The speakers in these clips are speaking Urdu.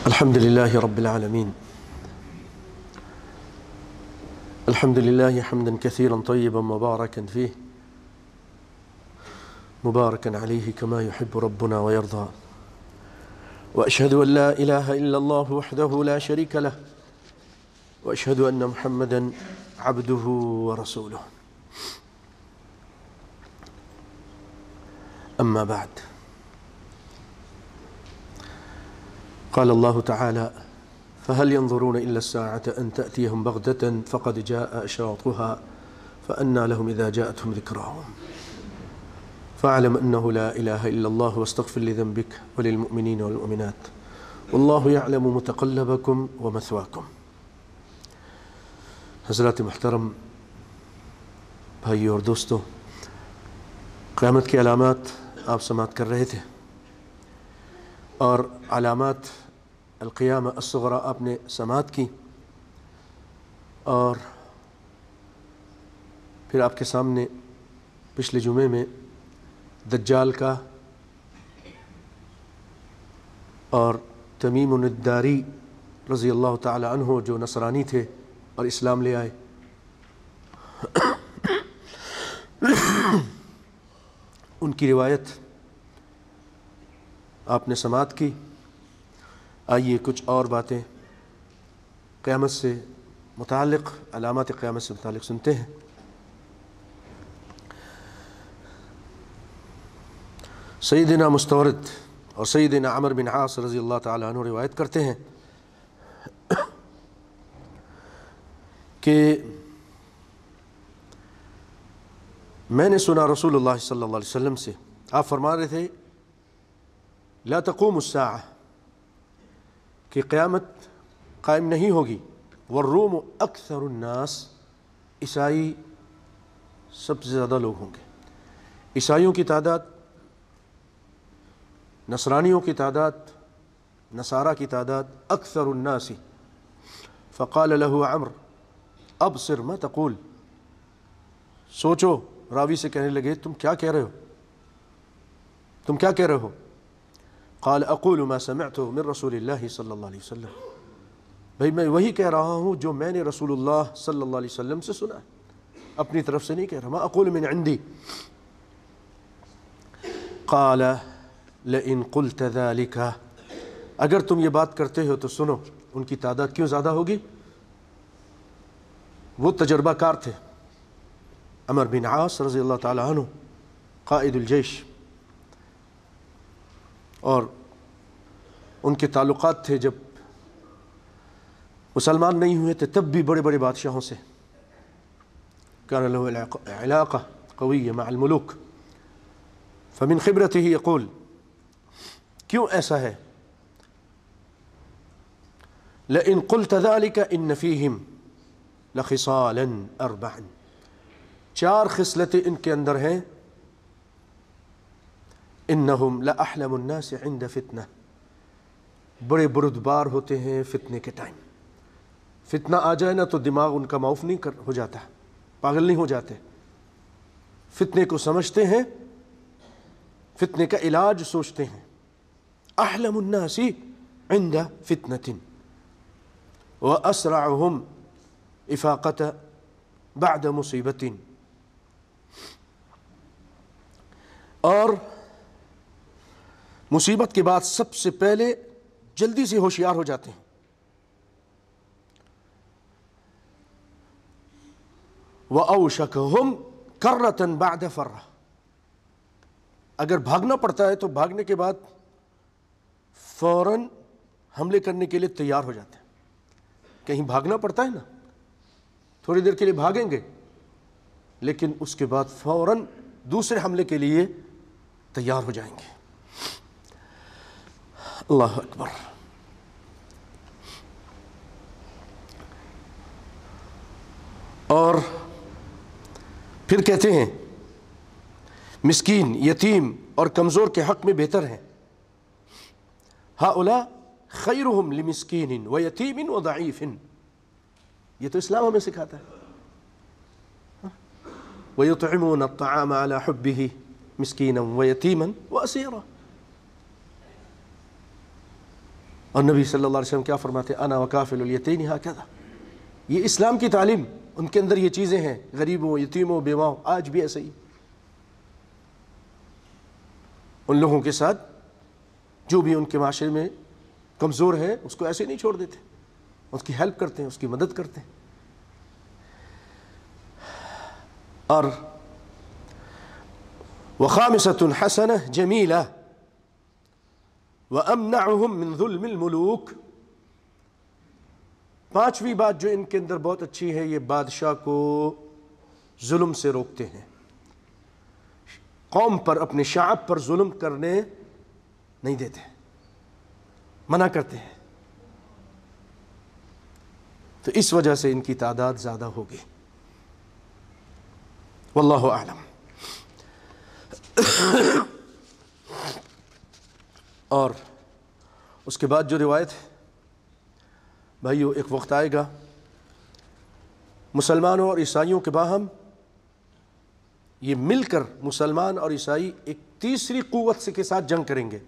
الحمد لله رب العالمين. الحمد لله حمدا كثيرا طيبا مباركا فيه مباركا عليه كما يحب ربنا ويرضى، وأشهد أن لا إله إلا الله وحده لا شريك له، وأشهد أن محمدا عبده ورسوله. أما بعد، قال الله تعالى: فهل ينظرون إلا الساعة أن تأتيهم بغتة فقد جاء أشراطها فأنى لهم إذا جاءتهم ذكراهم فاعلم أنه لا إله إلا الله واستغفر لذنبك وللمؤمنين والمؤمنات والله يعلم متقلبكم ومثواكم. حضرات محترم بھائیو اور دوستو، قیامت کی علامات آپ سماعت کر رہے تھے، اور علامات القیامہ الصغریٰ آپ نے سماعت کی، اور پھر آپ کے سامنے پچھلے جمعے میں دجال کا اور تمیم الداری رضی اللہ تعالی عنہ جو نصرانی تھے اور اسلام لے آئے، ان کی روایت آپ نے سماعت کی۔ آئیے کچھ اور باتیں قیامت سے متعلق، علامات قیامت سے متعلق سنتے ہیں۔ سیدنا مستورد اور سیدنا عمر بن عاص رضی اللہ تعالی عنہ روایت کرتے ہیں کہ میں نے سنا رسول اللہ صلی اللہ علیہ وسلم سے، آپ فرما رہے تھے لا تقوم الساعہ، کہ قیامت قائم نہیں ہوگی، والروم اکثر الناس، عیسائی سب سے زیادہ لوگ ہوں گے، عیسائیوں کی تعداد، نصرانیوں کی تعداد، نصارہ کی تعداد اکثر الناس۔ فقال له عمر ابصر ما تقول، سوچو، راوی سے کہنے لگے تم کیا کہہ رہے ہو، تم کیا کہہ رہے ہو؟ قال اقول ما سمعت من رسول اللہ صلی اللہ علیہ وسلم، بھئی میں وہی کہہ رہا ہوں جو میں نے رسول اللہ صلی اللہ علیہ وسلم سے سنا، اپنی طرف سے نہیں کہہ رہا، ما اقول من عندی۔ قال لئن قلت ذلك، اگر تم یہ بات کرتے ہو تو سنو، ان کی تعداد کیوں زیادہ ہوگی؟ وہ تجربہ کار تھے، عمر بن عاص رضی اللہ تعالی عنہ قائد الجیش، اور ان کے تعلقات تھے جب مسلمان نہیں ہوئے تھے تب بھی بڑے بڑے بادشاہوں سے، كان له علاقة قوية مع الملوك، فمن خبرته يقول، کیوں ایسا ہے؟ لئن قلت ذلك ان فيهم لخصالا اربعا، چار خصلتیں ان کے اندر ہیں، انہم لاحلم الناس عند فتنہ، بڑے بردبار ہوتے ہیں فتنے کے ٹائم، فتنہ آ جائے نا تو دماغ ان کا معاف نہیں ہو جاتا، پاگل نہیں ہو جاتے، فتنے کو سمجھتے ہیں، فتنے کا علاج سوچتے ہیں۔ احلم الناس عند فتنة واسرعهم افاقة بعد مصیبة، اور مصیبت کے بعد سب سے پہلے جلدی سے ہوشیار ہو جاتے ہیں۔ وَأَوْشَكَهُمْ كَرَّةً بَعْدَ فَرَّةٍ، اگر بھاگنا پڑتا ہے تو بھاگنے کے بعد فوراً حملے کرنے کے لیے تیار ہو جاتے ہیں۔ کہیں بھاگنا پڑتا ہے نا، تھوڑی دیر کے لیے بھاگیں گے، لیکن اس کے بعد فوراً دوسرے حملے کے لیے تیار ہو جائیں گے۔ اللہ اکبر۔ اور پھر کہتے ہیں مسکین، یتیم اور کمزور کے حق میں بہتر ہیں۔ ہؤلاء خیرہم لمسکین ویتیم وضعیف، یہ تو اسلام ہمیں سکھاتا ہے۔ ویطعمون الطعام علی حبہ مسکینا ویتیما واسیرا، اور نبی صلی اللہ علیہ وسلم کیا فرماتے ہیں؟ انا وکافل الیتین ہکذا. یہ اسلام کی تعلیم، ان کے اندر یہ چیزیں ہیں، غریبوں، یتیموں، بیواؤں. آج بھی ایسے ہی ان لوگوں کے ساتھ جو بھی ان کے معاشرے میں کمزور ہے اس کو ایسے نہیں چھوڑ دیتے، اس کی ہیلپ کرتے ہیں، اس کی مدد کرتے ہیں. اور وخامسۃ حسنہ جمیلہ وامنعہم من ظلم الملوک. پانچویں بات جو ان کے اندر بہت اچھی ہے، یہ بادشاہ کو ظلم سے روکتے ہیں، قوم پر، اپنے شعب پر ظلم کرنے نہیں دیتے، منع کرتے ہیں. تو اس وجہ سے ان کی تعداد زیادہ ہوگی. واللہ اعلم. اور اس کے بعد جو روایت ہے، بھائیو ایک وقت آئے گا مسلمانوں اور عیسائیوں کے باہم یہ مل کر مسلمان اور عیسائی ایک تیسری قوت سے کے ساتھ جنگ کریں گے.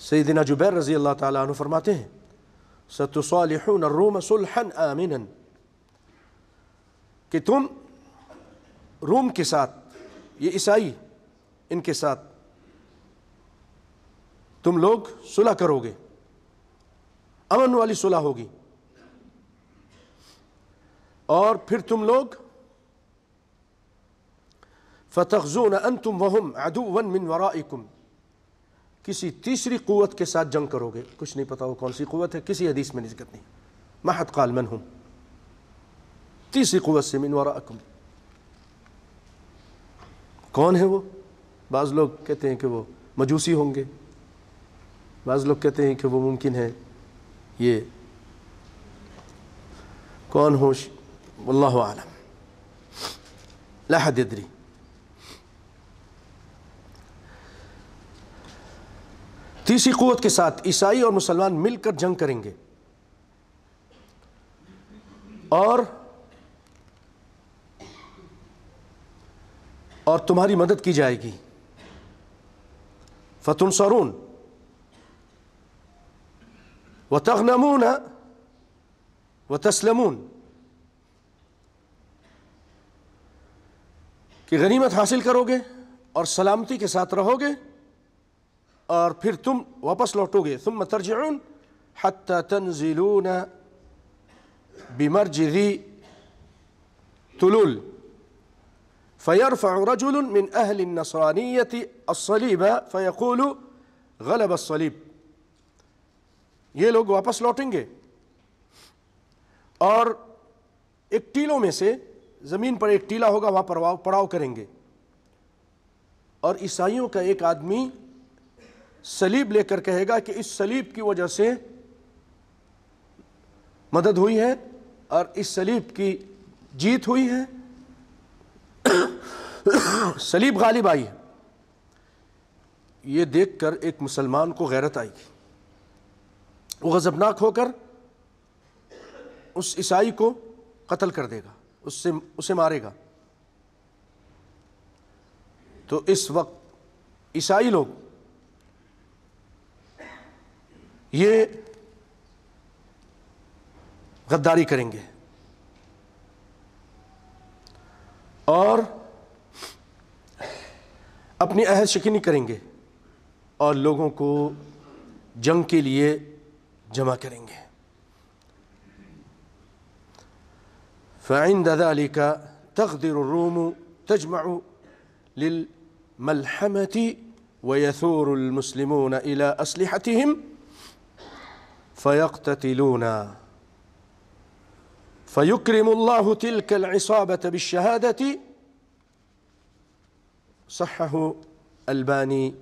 سیدنا جبیر رضی اللہ تعالیٰ عنہ فرماتے ہیں ستصالحون الروم صلحا آمنا، کہ تم روم کے ساتھ، یہ عیسائی، ان کے ساتھ تم لوگ صلح کرو گے، امن والی صلح ہوگی. اور پھر تم لوگ فتغزون انتم وهم عدوا من ورائکم، کسی تیسری قوت کے ساتھ جنگ کرو گے. کچھ نہیں پتا وہ کون سی قوت ہے، کسی حدیث میں ذکر نہیں. محض قال من ہم، تیسری قوت سے، من ورائکم. کون ہے وہ؟ بعض لوگ کہتے ہیں کہ وہ مجوسی ہوں گے، بعض لوگ کہتے ہیں کہ وہ ممکن ہے یہ کون ہو، واللہ اعلم، لا حد يدري. تیسری قوت کے ساتھ عیسائی اور مسلمان مل کر جنگ کریں گے اور تمہاری مدد کی جائے گی. فتنصرون وتغنمون وتسلمون، کہ غنیمت حاصل کرو گے اور سلامتی کے ساتھ رہو گے اور پھر تم واپس لوٹو گے. ثم ترجعون حتى تنزلون بمرج ذي تلول فيرفع رجل من أهل النصرانية الصليب فيقول غلب الصليب. یہ لوگ واپس لوٹیں گے اور ایک ٹیلوں میں سے، زمین پر ایک ٹیلا ہوگا، وہاں پر پڑاؤ کریں گے، اور عیسائیوں کا ایک آدمی صلیب لے کر کہے گا کہ اس صلیب کی وجہ سے مدد ہوئی ہے اور اس صلیب کی جیت ہوئی ہے، صلیب غالب آئی ہے. یہ دیکھ کر ایک مسلمان کو غیرت آئی گی، وہ غضبناک ہو کر اس عیسائی کو قتل کر دے گا، اسے مارے گا. تو اس وقت عیسائی لوگ یہ غداری کریں گے اور اپنی عہد شکنی کریں گے اور لوگوں کو جنگ کے لیے جمع کریں گے. فعند ذلك تغدر الروم تجمع للملحمة ويثور المسلمون إلى أسلحتهم فيقتتلون فيكرم الله تلك العصابة بالشهادة. صححه الباني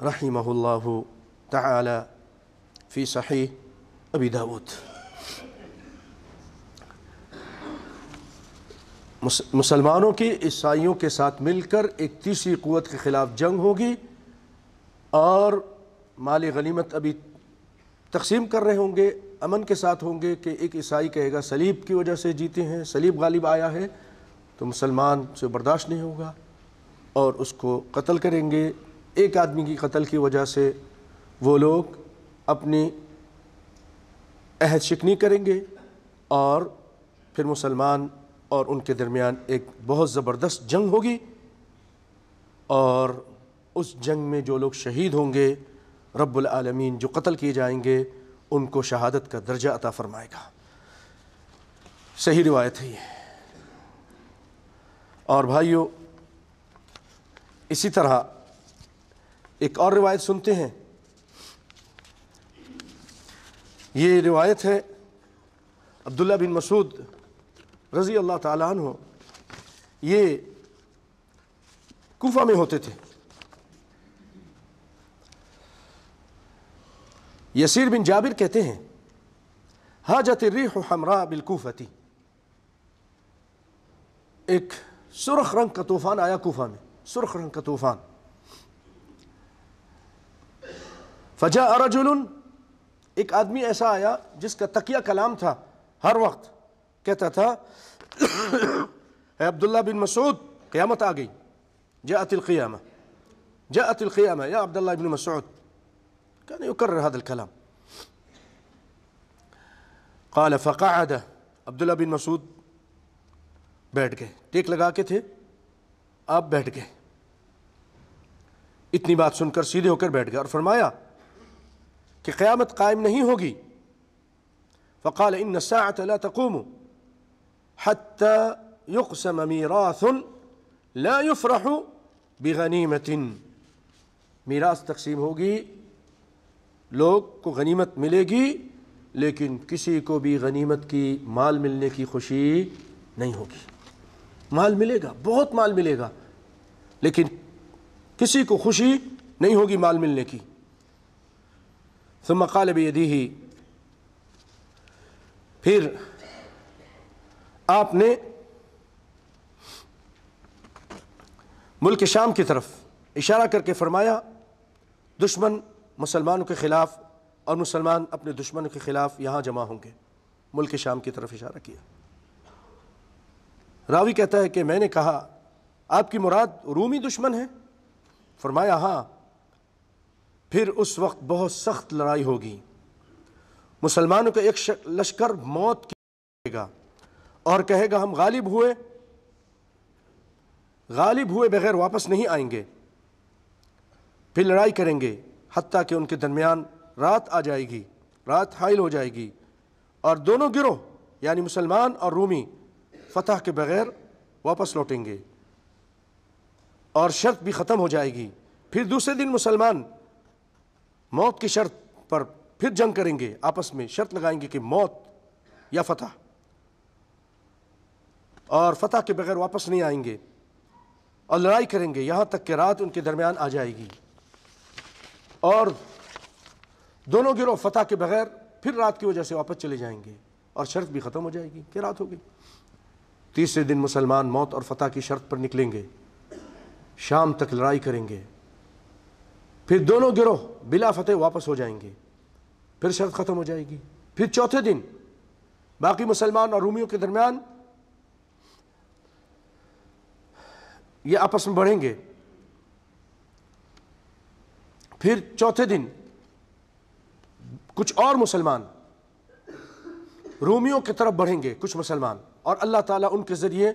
رحمه الله تعالى في صحيح أبي داود. مسلمانوں کی عیسائیوں کے ساتھ مل کر ایک تیسری قوت کے خلاف جنگ ہوگی اور مال غنیمت ابھی تقسیم کر رہے ہوں گے، امن کے ساتھ ہوں گے کہ ایک عیسائی کہے گا صلیب کی وجہ سے جیتے ہیں، صلیب غالب آیا ہے، تو مسلمان سے برداشت نہیں ہوگا اور اس کو قتل کریں گے. ایک آدمی کی قتل کی وجہ سے وہ لوگ اپنی عہد شکنی کریں گے اور پھر مسلمان اور ان کے درمیان ایک بہت زبردست جنگ ہوگی، اور اس جنگ میں جو لوگ شہید ہوں گے رب العالمین جو قتل کیے جائیں گے ان کو شہادت کا درجہ عطا فرمائے گا۔ صحیح روایت ہے یہ۔ اور بھائیو، اسی طرح ایک اور روایت سنتے ہیں۔ یہ روایت ہے عبداللہ بن مسعود رضی اللہ تعالیٰ عنہ، یہ کوفہ میں ہوتے تھے۔ یسیر بن جابر کہتے ہیں ہاجت الریح حمراء بالکوفتی، ایک سرخ رنگ کا طوفان آیا کوفہ میں، سرخ رنگ کا طوفان۔ فجاء رجل، ایک آدمی ایسا آیا جس کا تقیہ کلام تھا، ہر وقت کہتا تھا اے عبداللہ بن مسعود قیامت آ گئی، جاءت القیامہ جاءت القیامہ یا عبداللہ بن مسعود، كان يكرر هذا الكلام۔ قال فقعد، عبداللہ بن مسعود بیٹھ گئے، ٹیک لگا کے تھے، آپ بیٹھ گئے، اتنی بات سن کر سیدھے ہو کر بیٹھ گئے اور فرمایا کہ قیامت قائم نہیں ہوگی۔ فقال ان الساعة لا تقوم حتى يقسم میراث لا يفرح بغنیمة، میراث تقسیم ہوگی، لوگ کو غنیمت ملے گی لیکن کسی کو بھی غنیمت کی مال ملنے کی خوشی نہیں ہوگی۔ مال ملے گا، بہت مال ملے گا، لیکن کسی کو خوشی نہیں ہوگی مال ملنے کی۔ ثم قال بیدیہ، پھر آپ نے ملک شام کی طرف اشارہ کر کے فرمایا، دشمن مسلمانوں کے خلاف اور مسلمان اپنے دشمنوں کے خلاف یہاں جمع ہوں گے، ملک شام کی طرف اشارہ کیا۔ راوی کہتا ہے کہ میں نے کہا آپ کی مراد رومی دشمن ہے؟ فرمایا ہاں۔ پھر اس وقت بہت سخت لڑائی ہوگی، مسلمانوں کا ایک لشکر موت کہے گا اور کہے گا ہم غالب ہوئے بغیر واپس نہیں آئیں گے، پھر لڑائی کریں گے حتیٰ کہ ان کے درمیان رات آ جائے گی، رات حائل ہو جائے گی، اور دونوں گروہ یعنی مسلمان اور رومی فتح کے بغیر واپس لوٹیں گے اور شرط بھی ختم ہو جائے گی۔ پھر دوسرے دن مسلمان موت کی شرط پر پھر جنگ کریں گے، آپس میں شرط لگائیں گے کہ موت یا فتح، اور فتح کے بغیر واپس نہیں آئیں گے اور لڑائی کریں گے یہاں تک کہ رات ان کے درمیان آ جائے گی، اور دونوں گروہ فتح کے بغیر پھر رات کی وجہ سے واپس چلے جائیں گے اور شرط بھی ختم ہو جائے گی کہ رات ہو گئی۔ تیسرے دن مسلمان موت اور فتح کی شرط پر نکلیں گے، شام تک لڑائی کریں گے، پھر دونوں گروہ بلا فتح واپس ہو جائیں گے، پھر شرط ختم ہو جائے گی۔ پھر چوتھے دن باقی مسلمان اور رومیوں کے درمیان یہ آپس میں بڑھیں گے، پھر چوتھے دن کچھ اور مسلمان رومیوں کی طرف بڑھیں گے، کچھ مسلمان، اور اللہ تعالیٰ ان کے ذریعے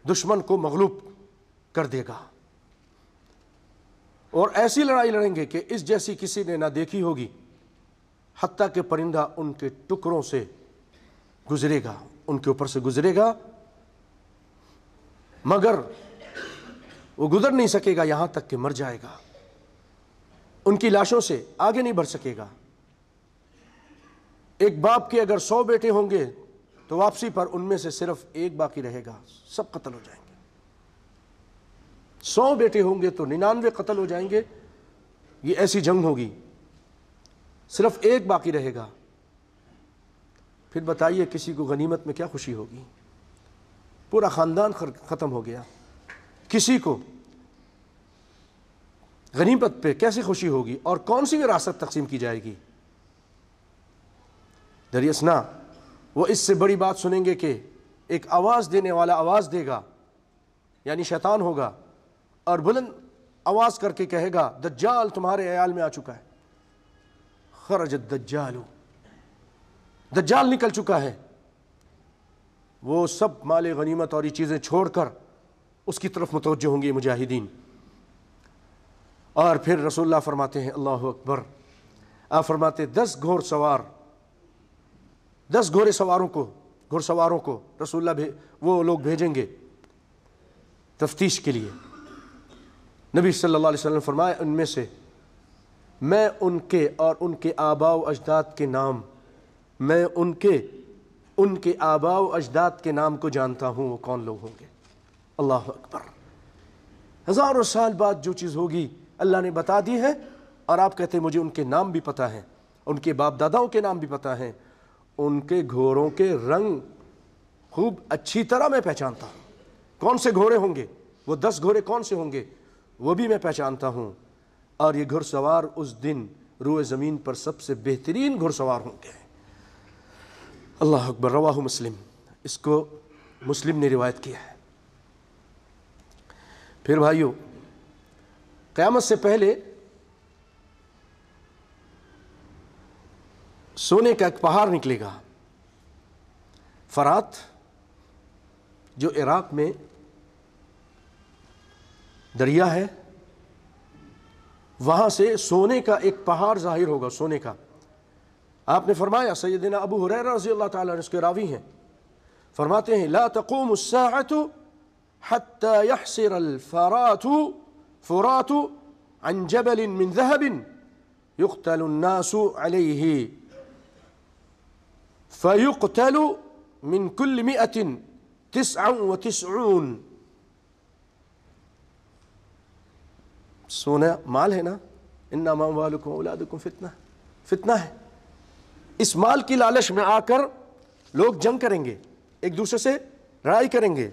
دشمن کو مغلوب کر دے گا، اور ایسی لڑائی لڑیں گے کہ اس جیسی کسی نے نہ دیکھی ہوگی، حتیٰ کہ پرندہ ان کے ٹکڑوں سے گزرے گا، ان کے اوپر سے گزرے گا، مگر وہ گزر نہیں سکے گا یہاں تک کہ مر جائے گا، ان کی لاشوں سے آگے نہیں بڑھ سکے گا۔ ایک باپ کے اگر 100 بیٹے ہوں گے تو واپسی پر ان میں سے صرف ایک باقی رہے گا، سب قتل ہو جائیں گے۔ 100 بیٹے ہوں گے تو 99 قتل ہو جائیں گے، یہ ایسی جنگ ہوگی، صرف ایک باقی رہے گا۔ پھر بتائیے کسی کو غنیمت میں کیا خوشی ہوگی؟ پورا خاندان ختم ہو گیا، کسی کو غنیمت پہ کیسے خوشی ہوگی اور کون سی وراثت تقسیم کی جائے گی؟ دریاسنا وہ اس سے بڑی بات سنیں گے کہ ایک آواز دینے والا آواز دے گا، یعنی شیطان ہوگا، اور بلند آواز کر کے کہے گا دجال تمہارے عیال میں آ چکا ہے. خرج الدجال، دجال نکل چکا ہے. وہ سب مال غنیمت اور یہ چیزیں چھوڑ کر اس کی طرف متوجہ ہوں گے مجاہدین. اور پھر رسول اللہ فرماتے ہیں اللہ اکبر، آپ فرماتے 10 گھوڑ سوار، 10 گھوڑے سواروں کو، گھڑ سواروں کو رسول اللہ وہ لوگ بھیجیں گے تفتیش کے لیے. نبی صلی اللہ علیہ وسلم فرمایا ان میں سے میں ان کے اور ان کے آباء و اجداد کے نام، میں ان کے آباء و اجداد کے نام کو جانتا ہوں، وہ کون لوگ ہوں گے. اللہ اکبر. ہزاروں سال بعد جو چیز ہوگی اللہ نے بتا دی ہے، اور آپ کہتے ہیں مجھے ان کے نام بھی پتہ ہیں، ان کے باپ داداؤں کے نام بھی پتہ ہیں، ان کے گھوڑوں کے رنگ خوب اچھی طرح میں پہچانتا ہوں. کون سے گھوڑے ہوں گے، وہ 10 گھوڑے کون سے ہوں گے وہ بھی میں پہچانتا ہوں. اور یہ گھڑ سوار اس دن روئے زمین پر سب سے بہترین گھڑ سوار ہوں گے. اللہ اکبر. رواہ مسلم، اس کو مسلم نے روایت کیا ہے. پھر بھائیو، قیامت سے پہلے سونے کا ایک پہاڑ نکلے گا. فرات جو عراق میں دریا ہے، وہاں سے سونے کا ایک پہاڑ ظاہر ہوگا، سونے کا. آپ نے فرمایا، سیدنا ابو ہریرہ رضی اللہ تعالیٰ عنہ اس کے راوی ہیں، فرماتے ہیں لا تقوم الساعة حتى يحسر الفرات عن جبل من ذهب يقتل الناس عليه فيقتل من كل 199. سونا مال ہے نا، انما اموالکم اولادکم فتنہ، فتنہ ہے. اس مال کی لالچ میں آ کر لوگ جنگ کریں گے، ایک دوسرے سے لڑائی کریں گے.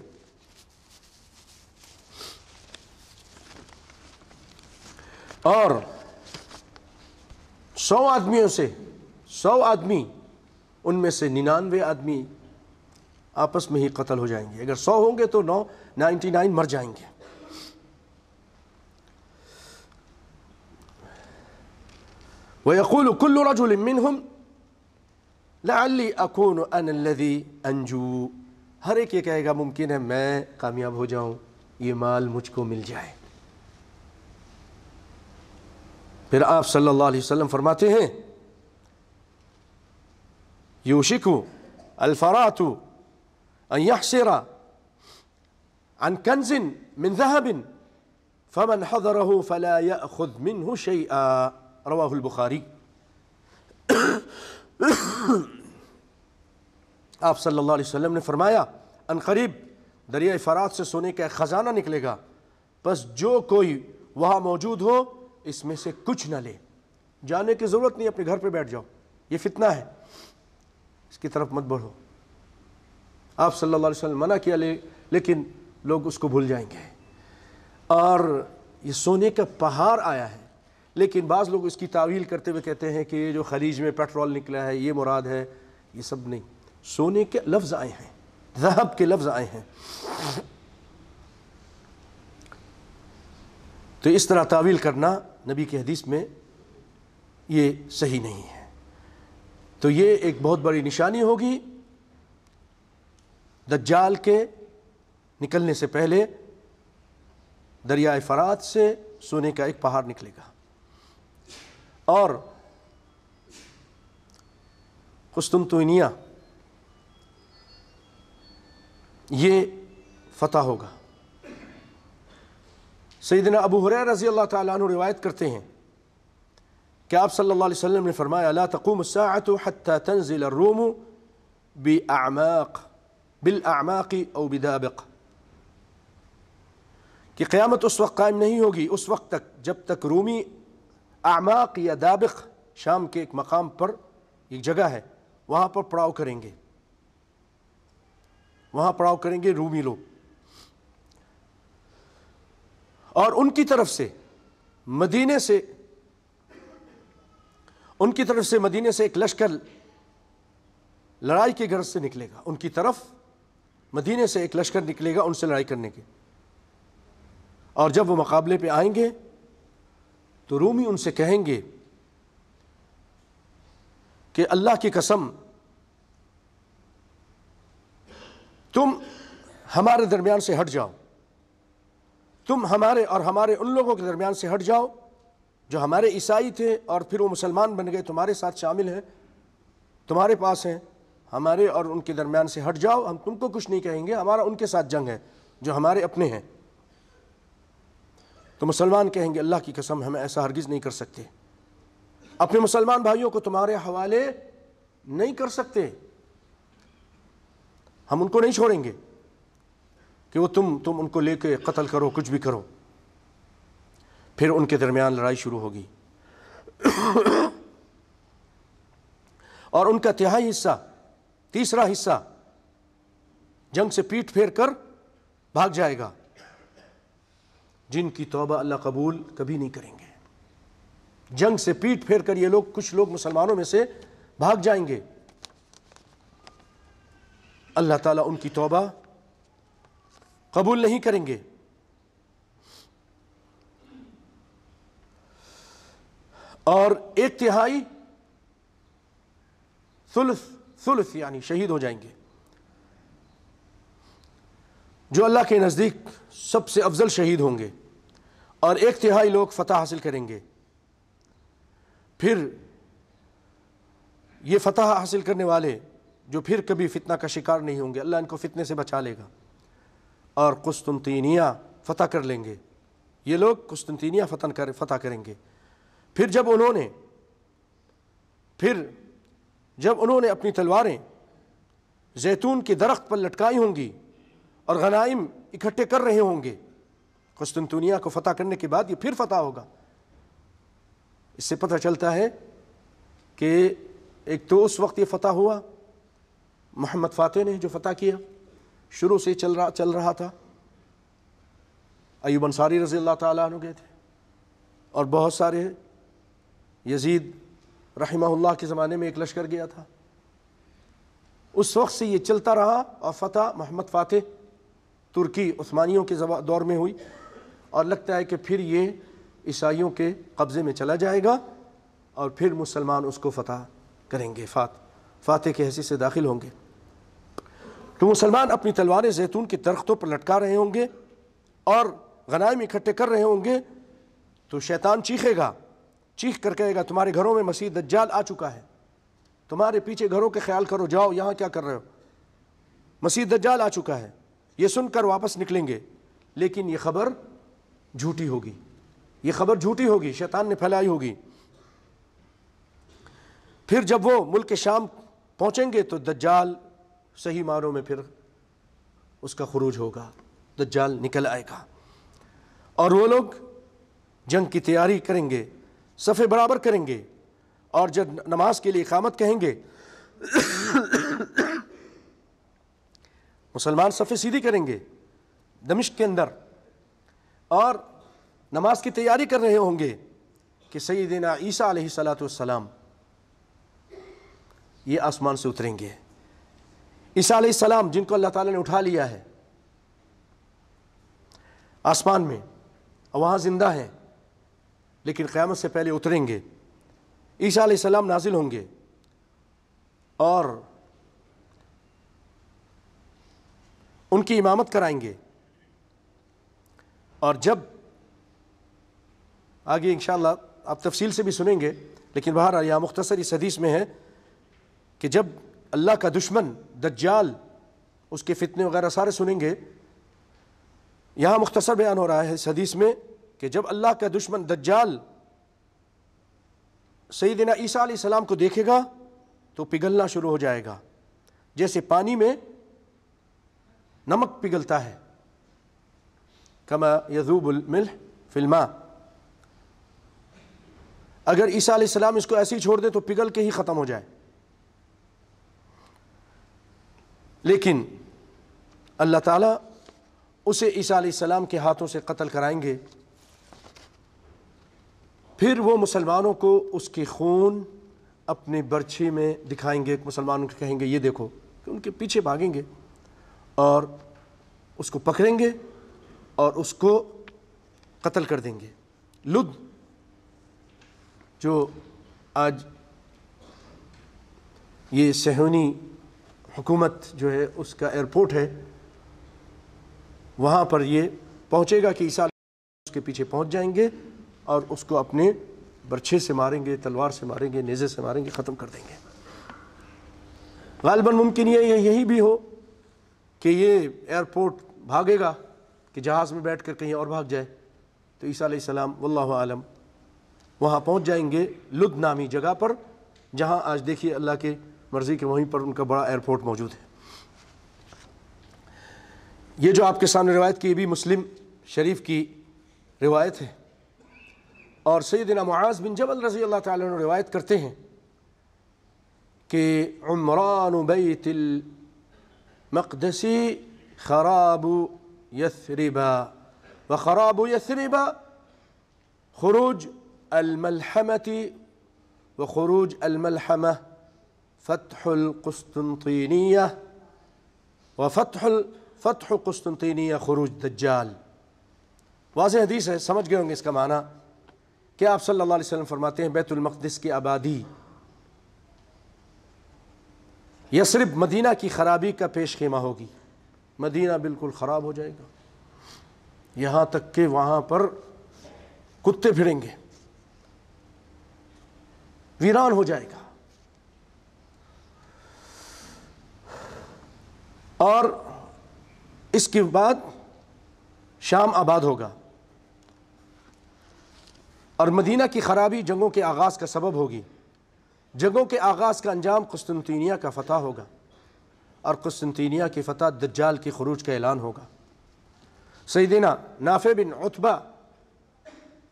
اور 100 آدمیوں سے 100 آدمی، ان میں سے 99 آدمی آپس میں ہی قتل ہو جائیں گے. اگر 100 ہوں گے تو 99 مر جائیں گے. وَيَقُولُ كُلُّ رَجُلٍ مِّنْهُمْ لَعَلِّي أَكُونُ أَنَا الَّذِي أَنْجُو. ہر ایک یہ کہے گا ممکن ہے میں کامیاب ہو جاؤں، یہ مال مجھ کو مل جائے. پھر آپ صلی اللہ علیہ وسلم فرماتے ہیں یوشک الفرات ان یحسر عن کنز من ذهب فمن حضره فلا يأخذ منه شيئا. رواہ البخاری. آپ صلی اللہ علیہ وسلم نے فرمایا ان قریب دریائے فرات سے سونے کا ایک خزانہ نکلے گا، بس جو کوئی وہاں موجود ہو اس میں سے کچھ نہ لے. جانے کی ضرورت نہیں، اپنے گھر پہ بیٹھ جاؤ، یہ فتنہ ہے، اس کی طرف مت بڑھو. آپ صلی اللہ علیہ وسلم منع کیا، لیکن لوگ اس کو بھول جائیں گے. اور یہ سونے کا پہاڑ آیا ہے، لیکن بعض لوگ اس کی تعویل کرتے ہوئے کہتے ہیں کہ یہ جو خلیج میں پیٹرول نکلا ہے یہ مراد ہے. یہ سب نہیں، سونے کے لفظ آئے ہیں، ذہب کے لفظ آئے ہیں. تو اس طرح تعویل کرنا نبی کی حدیث میں یہ صحیح نہیں ہے. تو یہ ایک بہت بڑی نشانی ہوگی دجال کے نکلنے سے پہلے. دریائے فرات سے سونے کا ایک پہاڑ نکلے گا اور قسطنطنیہ یہ فتح ہوگا. سیدنا ابو ہریرہ رضی اللہ تعالیٰ عنہ روایت کرتے ہیں کہ آپ صلی اللہ علیہ وسلم نے فرمایا لا تقوم الساعة حتى تنزل الروم بالأعماق او بدابق. کہ قیامت اس وقت قائم نہیں ہوگی، اس وقت تک جب تک رومی اعماق یا دابق، شام کے ایک مقام پر ایک جگہ ہے، وہاں پر پڑاؤ کریں گے، وہاں پڑاؤ کریں گے رومی لوگ. اور ان کی طرف سے مدینے سے ایک لشکر لڑائی کے غرض سے نکلے گا. ان کی طرف مدینے سے ایک لشکر نکلے گا ان سے لڑائی کرنے کے. اور جب وہ مقابلے پہ آئیں گے تو رومی ان سے کہیں گے کہ اللہ کی قسم تم ہمارے درمیان سے ہٹ جاؤ، تم ہمارے اور ہمارے ان لوگوں کے درمیان سے ہٹ جاؤ جو ہمارے عیسائی تھے اور پھر وہ مسلمان بن گئے، تمہارے ساتھ شامل ہیں، تمہارے پاس ہیں، ہمارے اور ان کے درمیان سے ہٹ جاؤ، ہم تم کو کچھ نہیں کہیں گے، ہمارا ان کے ساتھ جنگ ہے جو ہمارے اپنے ہیں۔ تو مسلمان کہیں گے اللہ کی قسم ہم ایسا ہرگز نہیں کر سکتے، اپنے مسلمان بھائیوں کو تمہارے حوالے نہیں کر سکتے، ہم ان کو نہیں چھوڑیں گے کہ وہ تم ان کو لے کے قتل کرو، کچھ بھی کرو۔ پھر ان کے درمیان لڑائی شروع ہوگی اور ان کا تہائی حصہ، تیسرا حصہ جنگ سے پیٹ پھیر کر بھاگ جائے گا، جن کی توبہ اللہ قبول کبھی نہیں کریں گے۔ جنگ سے پیٹ پھیر کر یہ لوگ، کچھ لوگ مسلمانوں میں سے بھاگ جائیں گے، اللہ تعالیٰ ان کی توبہ قبول نہیں کریں گے۔ اور ایک تہائی، ثلث یعنی شہید ہو جائیں گے، جو اللہ کے نزدیک سب سے افضل شہید ہوں گے، اور ایک تہائی لوگ فتح حاصل کریں گے۔ پھر یہ فتح حاصل کرنے والے جو پھر کبھی فتنہ کا شکار نہیں ہوں گے، اللہ ان کو فتنے سے بچا لے گا اور قسطنطینیہ فتح کر لیں گے۔ یہ لوگ قسطنطینیہ فتح کریں گے۔ پھر جب انہوں نے اپنی تلواریں زیتون کے درخت پر لٹکائی ہوں گی اور غنائم اکٹھے کر رہے ہوں گے، قسطنطینیہ کو فتح کرنے کے بعد یہ پھر فتح ہوگا۔ اس سے پتہ چلتا ہے کہ ایک تو اس وقت یہ فتح ہوا، محمد فاتح نے جو فتح کیا، شروع سے چل رہا تھا، ایوب انصاری رضی اللہ تعالیٰ عنہ گئے تھے، اور بہت سارے، یزید رحمہ اللہ کے زمانے میں ایک لشکر گیا تھا، اس وقت سے یہ چلتا رہا، اور فتح محمد فاتح ترکی عثمانیوں کے دور میں ہوئی، اور لگتا ہے کہ پھر یہ عیسائیوں کے قبضے میں چلا جائے گا، اور پھر مسلمان اس کو فتح کریں گے، فاتح کے حیثیت سے داخل ہوں گے۔ تو مسلمان اپنی تلواریں زیتون کے درختوں پر لٹکا رہے ہوں گے اور غنائم اکٹھے کر رہے ہوں گے، تو شیطان چیخے گا، چیخ کر کہے گا تمہارے گھروں میں مسیح دجال آ چکا ہے، تمہارے پیچھے گھروں کے خیال کرو، جاؤ یہاں کیا کر رہے ہو، مسیح دجال آ چکا ہے۔ یہ سن کر واپس نکلیں گے، لیکن یہ خبر جھوٹی ہوگی، یہ خبر جھوٹی ہوگی، شیطان نے پھیلائی ہوگی۔ پھر جب وہ ملک شام پہنچیں گے تو دجال صحیح معنوں میں پھر اس کا خروج ہوگا، دجال نکل آئے گا، اور وہ لوگ جنگ کی تیاری کریں گے، صفیں برابر کریں گے، اور جب نماز کے لیے اقامت کہیں گے مسلمان صفیں سیدھی کریں گے دمشق کے اندر، اور نماز کی تیاری کر رہے ہوں گے کہ سیدنا عیسیٰ علیہ السلام یہ آسمان سے اتریں گے۔ عیسیٰ علیہ السلام جن کو اللہ تعالیٰ نے اٹھا لیا ہے آسمان میں، اور وہاں زندہ ہیں، لیکن قیامت سے پہلے اتریں گے۔ عیسیٰ علیہ السلام نازل ہوں گے اور ان کی امامت کرائیں گے، اور جب آگے انشاءاللہ آپ تفصیل سے بھی سنیں گے، لیکن بہرحال یہاں مختصر اس حدیث میں ہے کہ جب اللہ کا دشمن دجال، اس کے فتنے وغیرہ سارے سنیں گے، یہاں مختصر بیان ہو رہا ہے اس حدیث میں کہ جب اللہ کا دشمن دجال سیدنا عیسیٰ علیہ السلام کو دیکھے گا تو پگھلنا شروع ہو جائے گا، جیسے پانی میں نمک پگھلتا ہے، کما یذوب الملح فی الماء۔ اگر عیسیٰ علیہ السلام اس کو ایسے ہی چھوڑ دے تو پگھل کے ہی ختم ہو جائے، لیکن اللہ تعالیٰ اسے عیسیٰ علیہ السلام کے ہاتھوں سے قتل کرائیں گے۔ پھر وہ مسلمانوں کو اس کے خون اپنے برچھی میں دکھائیں گے، مسلمانوں کو کہیں گے یہ دیکھو، کہ ان کے پیچھے بھاگیں گے اور اس کو پکڑیں گے اور اس کو قتل کر دیں گے۔ لد جو آج یہ صہیونی حکومت جو ہے اس کا ایئرپورٹ ہے، وہاں پر یہ پہنچے گا کہ عیسیٰ اس کے پیچھے پہنچ جائیں گے اور اس کو اپنے برچھے سے ماریں گے، تلوار سے ماریں گے، نیزے سے ماریں گے، ختم کر دیں گے۔ غالباً ممکن یہی بھی ہو کہ یہ ایئرپورٹ بھاگے گا کہ جہاز میں بیٹھ کر کہیں اور بھاگ جائے، تو عیسیٰ علیہ السلام واللہ عالم وہاں پہنچ جائیں گے لد نامی جگہ پر، جہاں آج دیکھیے اللہ کے مرضی کے وہیں پر ان کا بڑا ایئرپورٹ موجود ہے۔ یہ جو آپ کے سامنے روایت کی، یہ بھی مسلم شریف کی روایت ہے، اور سیدنا معاذ بن جبل رضی اللہ تعالیٰ عنہ روایت کرتے ہیں کہ عمران بیت المقدس خراب یثرب وخراب یثرب خروج الملحمة وخروج الملحمة فتح القسطنطينية فتح قسطنطينية خروج دجال۔ واضح حدیث ہے، سمجھ گئے ہوں گے اس کا معنی کہ آپ صلی اللہ علیہ وسلم فرماتے ہیں بیت المقدس کی آبادی، یثرب مدینہ کی خرابی کا پیش خیمہ ہوگی، مدینہ بالکل خراب ہو جائے گا، یہاں تک کہ وہاں پر کتے پھریں گے، ویران ہو جائے گا۔ اور اس کے بعد شام آباد ہوگا، اور مدینہ کی خرابی جنگوں کے آغاز کا سبب ہوگی، جنگوں کے آغاز کا انجام قسطنطینیہ کا فتح ہوگا، اور قسطنطینیہ کی فتح دجال کے خروج کا اعلان ہوگا۔ سیدنا نافع بن عتبہ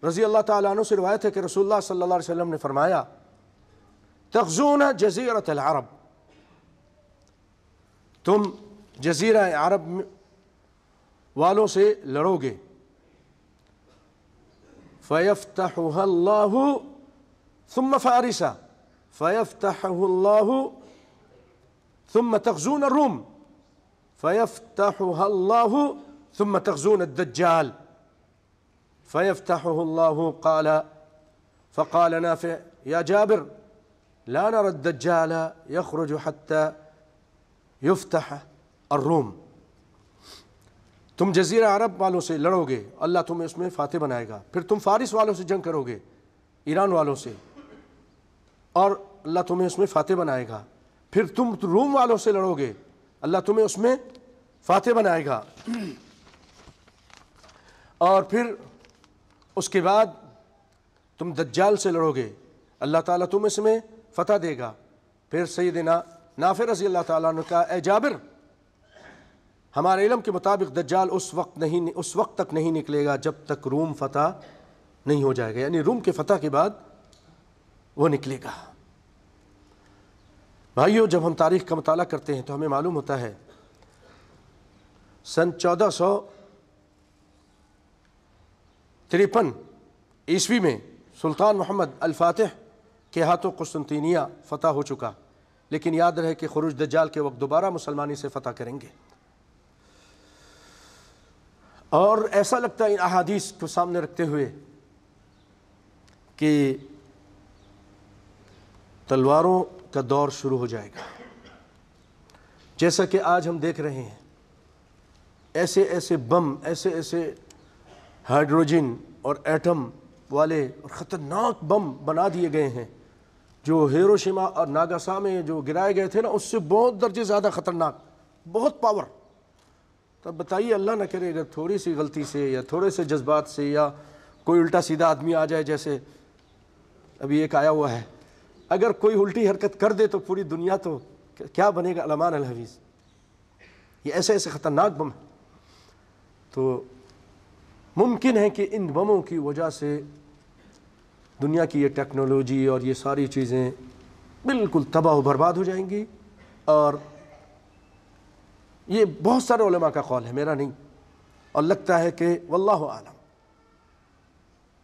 رضی اللہ تعالیٰ عنہ سے روایت ہے کہ رسول اللہ صلی اللہ علیہ وسلم نے فرمایا تغزون جزیرۃ العرب، تم جزیرہ عرب والوں سے لڑو گے، فَيَفْتَحُهَا اللَّهُ ثُمَّ فَارِسَ فَيَفْتَحُهُ اللَّهُ ثُمَّ تَغْزُونَ الرُّومَ فَيَفْتَحُهَا اللَّهُ ثُمَّ تَغْزُونَ الدَّجَّالَ فَيَفْتَحُهُ اللَّهُ قَالَ فَقَالَ نَافِعٌ يَا جابر لا نرى الدجال يخرج حتى يفتح الروم۔ تم جزیرہ عرب والوں سے لڑو گے، اللہ تمہیں اس میں فاتح بنائے گا، پھر تم فارس والوں سے جنگ کرو گے، ایران والوں سے، اور اللہ تمہیں اس میں فاتح بنائے گا، پھر تم روم والوں سے لڑو گے، اللہ تمہیں اس میں فاتح بنائے گا، اور پھر اس کے بعد تم دجال سے لڑو گے، اللہ تعالیٰ تم اس میں فتح دے گا۔ پھر سیدنا نافع رضی اللہ تعالیٰ عنہ کہا اے جابر، ہمارے علم کے مطابق دجال اس وقت تک نہیں نکلے گا جب تک روم فتح نہیں ہو جائے گا، یعنی روم کے فتح کے بعد وہ نکلے گا۔ بھائیو، جب ہم تاریخ کا مطالعہ کرتے ہیں تو ہمیں معلوم ہوتا ہے سن 1453 عیسوی میں سلطان محمد الفاتح کے ہاتھوں قسطنطینیہ فتح ہو چکا، لیکن یاد رہے کہ خروج دجال کے وقت دوبارہ مسلمانی سے فتح کریں گے۔ اور ایسا لگتا ہے ان احادیث کو سامنے رکھتے ہوئے کہ تلواروں کا دور شروع ہو جائے گا، جیسا کہ آج ہم دیکھ رہے ہیں، ایسے ایسے بم، ایسے ایسے ہائیڈروجن اور ایٹم والے اور خطرناک بم بنا دیے گئے ہیں، جو ہیروشیما اور ناگاسا میں جو گرائے گئے تھے نا، اس سے بہت درجے زیادہ خطرناک، بہت پاور۔ تب بتائیے اللہ نہ کرے اگر تھوڑی سی غلطی سے یا تھوڑے سے جذبات سے یا کوئی الٹا سیدھا آدمی آ جائے، جیسے ابھی ایک آیا ہوا ہے، اگر کوئی الٹی حرکت کر دے تو پوری دنیا تو کیا بنے گا، الامان الحفیظ۔ یہ ایسے ایسے خطرناک بم ہیں، تو ممکن ہے کہ ان بموں کی وجہ سے دنیا کی یہ ٹیکنالوجی اور یہ ساری چیزیں بالکل تباہ و برباد ہو جائیں گی، اور یہ بہت سارے علماء کا قول ہے، میرا نہیں، اور لگتا ہے کہ واللہ اعلم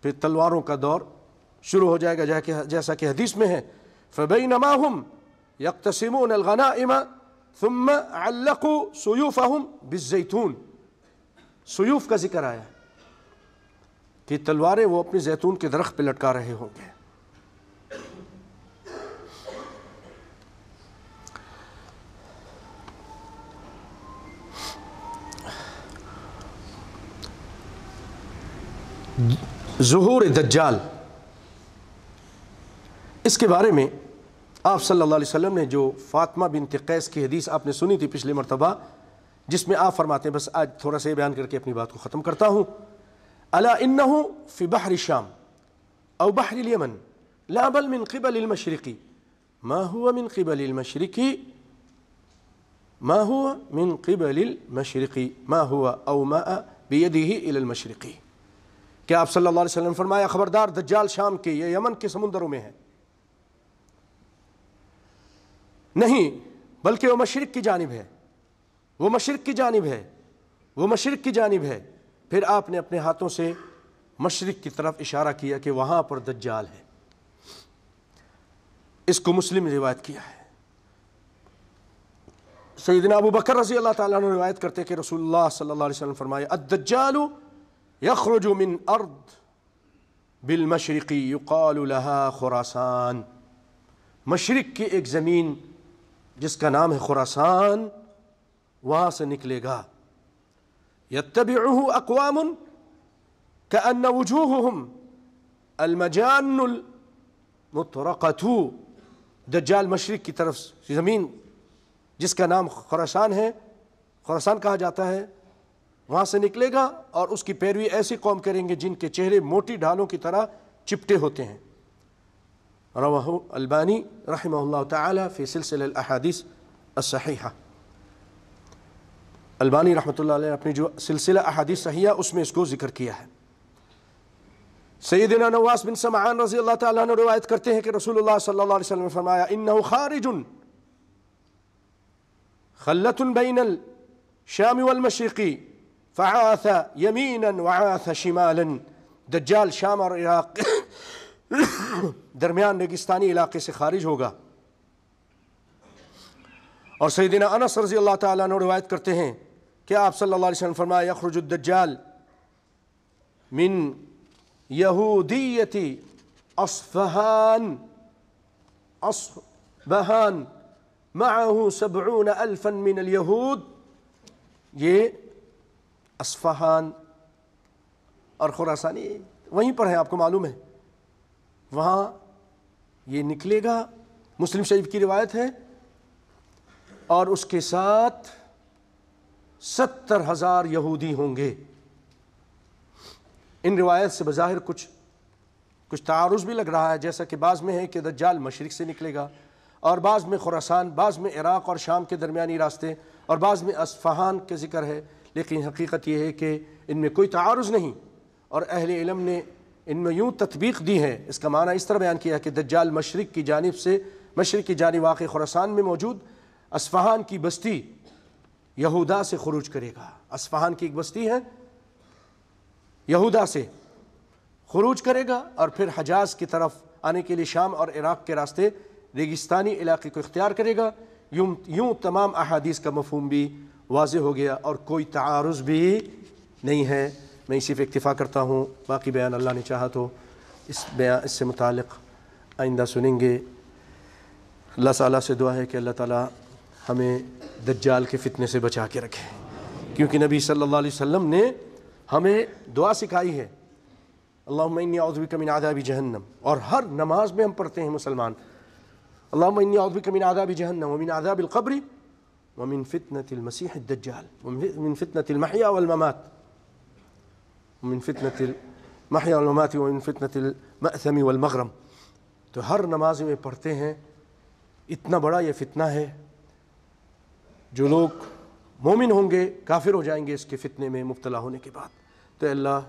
پھر تلواروں کا دور شروع ہو جائے گا، جیسا کہ حدیث میں ہے فبینما ہم یقتسمون الغنائم ثم علقوا سیوفہم بالزیتون، سیوف کا ذکر آیا ہے، کہ تلواریں وہ اپنے زیتون کے درخت پہ لٹکا رہے ہوں گے. ظہور دجال، اس کے بارے میں آپ صلی اللہ علیہ وسلم نے جو فاطمہ بنت قیس کی حدیث آپ نے سنی تھی پچھلی مرتبہ، جس میں آپ فرماتے ہیں، بس آج تھوڑا سا بیان کر کے اپنی بات کو ختم کرتا ہوں. الا انہ فی بحر الشام او بحر الیمن لا بل من قبل المشرق ما هو من قبل المشرق ما هو من قبل المشرق ما هو او ماء بيده الى المشرق. کہ آپ صلی اللہ علیہ وسلم نے فرمایا خبردار دجال شام کے یا یمن کے سمندروں میں ہے، نہیں بلکہ وہ مشرق کی جانب ہے، وہ مشرق کی جانب ہے، وہ مشرق کی جانب ہے. پھر آپ نے اپنے ہاتھوں سے مشرق کی طرف اشارہ کیا کہ وہاں پر دجال ہے. اس کو مسلم نے روایت کیا ہے. سیدنا ابو بکر رضی اللہ تعالیٰ عنہ روایت کرتے کہ رسول اللہ صلی اللہ علیہ وسلم فرمایا الدجال یخرج من ارض بالمشرق یقال لها خراسان. مشرق کی ایک زمین جس کا نام ہے خراسان، وہاں سے نکلے گا. یتبعہ اقوام کأن وجوہہم المجان المطرقۃ. دجال مشرق کی طرف زمین جس کا نام خراسان ہے، خراسان کہا جاتا ہے، وہاں سے نکلے گا اور اس کی پیروی ایسی قوم کریں گے جن کے چہرے موٹی ڈھالوں کی طرح چپٹے ہوتے ہیں. رواہ البانی رحمہ اللہ تعالی فی سلسلہ الاحادیث الصحیحہ. البانی رحمۃ اللہ علیہ اپنی جو سلسلہ احادیث صحیحہ اس میں اس کو ذکر کیا ہے. سیدنا نواس بن سمعان رضی اللہ تعالیٰ عنہ روایت کرتے ہیں کہ رسول اللہ صلی اللہ علیہ وسلم نے فرمایا انہ خارج خلۃ بین الشام والمشرق فعاث یمینا وعاث شمالا. دجال شام اور عراق درمیان ریگستانی علاقے سے خارج ہوگا. اور سیدنا انس رضی اللہ تعالیٰ عنہ روایت کرتے ہیں کہ آپ صلی اللہ علیہ وسلم فرمایا یخرج الدجال من یہودیت اصفہان معه 70,000 من الیہود. یہ اصفہان اور خراسانی وہیں پر ہے، آپ کو معلوم ہے، وہاں یہ نکلے گا. مسلم شریف کی روایت ہے. اور اس کے ساتھ 70,000 یہودی ہوں گے. ان روایت سے بظاہر کچھ تعارض بھی لگ رہا ہے، جیسا کہ بعض میں ہے کہ دجال مشرق سے نکلے گا، اور بعض میں خراسان، بعض میں عراق اور شام کے درمیانی راستے، اور بعض میں اصفہان کے ذکر ہے. لیکن حقیقت یہ ہے کہ ان میں کوئی تعارض نہیں، اور اہل علم نے ان میں یوں تطبیق دی ہے. اس کا معنی اس طرح بیان کیا کہ دجال مشرق کی جانب واقع خراسان میں موجود اصفہان کی بستی یہودا سے خروج کرے گا. اصفہان کی ایک بستی ہے، یہودا سے خروج کرے گا، اور پھر حجاز کی طرف آنے کے لیے شام اور عراق کے راستے ریگستانی علاقے کو اختیار کرے گا. یوں تمام احادیث کا مفہوم بھی واضح ہو گیا اور کوئی تعارض بھی نہیں ہے. میں اسی پہ اکتفا کرتا ہوں. باقی بیان اللہ نے چاہا تو اس سے متعلق آئندہ سنیں گے. اللہ تعالیٰ سے دعا ہے کہ اللہ تعالیٰ ہمیں دجال کے فتنے سے بچا کے رکھے، کیونکہ نبی صلی اللہ علیہ وسلم نے ہمیں دعا سکھائی ہے اللہم انی اعوذ بک من عذاب جہنم. اور ہر نماز میں ہم پڑھتے ہیں مسلمان اللہم انی اعوذ بک من عذاب جہنم ومن عذاب القبر ومن فتنة المسیح الدجال ومن فتنة المحیا والممات ومن فتنة المحیا والممات ومن فتنة المأثم والمغرم. تو ہر نماز میں پڑھتے ہیں. اتنا بڑا یہ فتنہ ہے، جو لوگ مومن ہوں گے کافر ہو جائیں گے اس کے فتنے میں مبتلا ہونے کے بعد. تو اللہ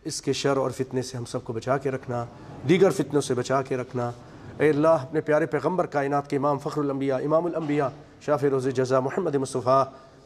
اس کے شر اور فتنے سے ہم سب کو بچا کے رکھنا، دیگر فتنوں سے بچا کے رکھنا. اے اللہ اپنے پیارے پیغمبر کائنات کے امام فخر الانبیاء امام الانبیاء شافع روز جزا محمد مصطفیٰ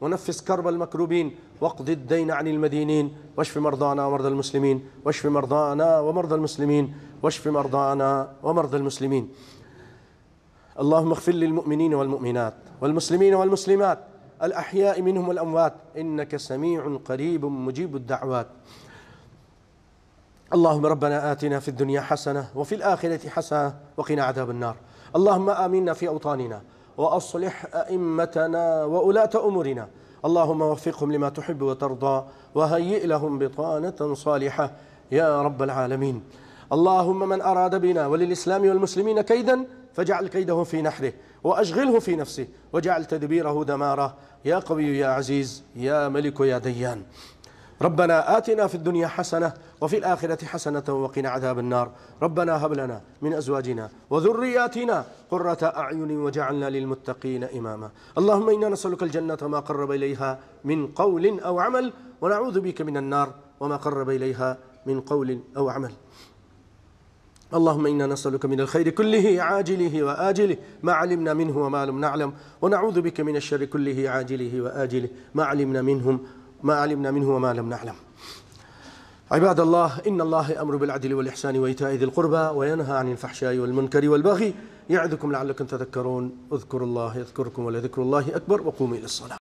ونفس كرب المكروبين واقض الدين عن المدينين واشف مرضانا ومرضى المسلمين واشف مرضانا ومرضى المسلمين واشف مرضانا ومرضى المسلمين. اللهم اغفر للمؤمنين والمؤمنات والمسلمين والمسلمات الأحياء منهم والأموات إنك سميع قريب مجيب الدعوات. اللهم ربنا آتنا في الدنيا حسنة وفي الآخرة حسنة وقنا عذاب النار. اللهم آمنا في أوطاننا وأصلح أئمتنا وولاة أمورنا. اللهم وفقهم لما تحب وترضى وهيئ لهم بطانة صالحة يا رب العالمين. اللهم من أراد بنا وللإسلام والمسلمين كيدا فاجعل كيده في نحره وأشغله في نفسه واجعل تدبيره دماره يا قوي يا عزيز يا ملك يا ديان. ربنا آتنا في الدنيا حسنة وفي الآخرة حسنة وقنا عذاب النار. ربنا هب لنا من أزواجنا وذرياتنا قرة أعين وجعلنا للمتقين إماما. اللهم إنا نسألك الجنة ما قرب إليها من قول أو عمل ونعوذ بك من النار وما قرب إليها من قول أو عمل. اللهم إنا نسألك من الخير كله عاجله وآجله ما علمنا منه وما لم نعلم ونعوذ بك من الشر كله عاجله وآجله ما علمنا منه وما لم نعلم. عباد الله إن الله يأمر بالعدل والإحسان وإيتاء ذي القربى وينهى عن الفحشاء والمنكر والبغي يعظكم لعلكم تذكرون. اذكروا الله يذكركم ولذكر الله أكبر وقوموا إلى الصلاة.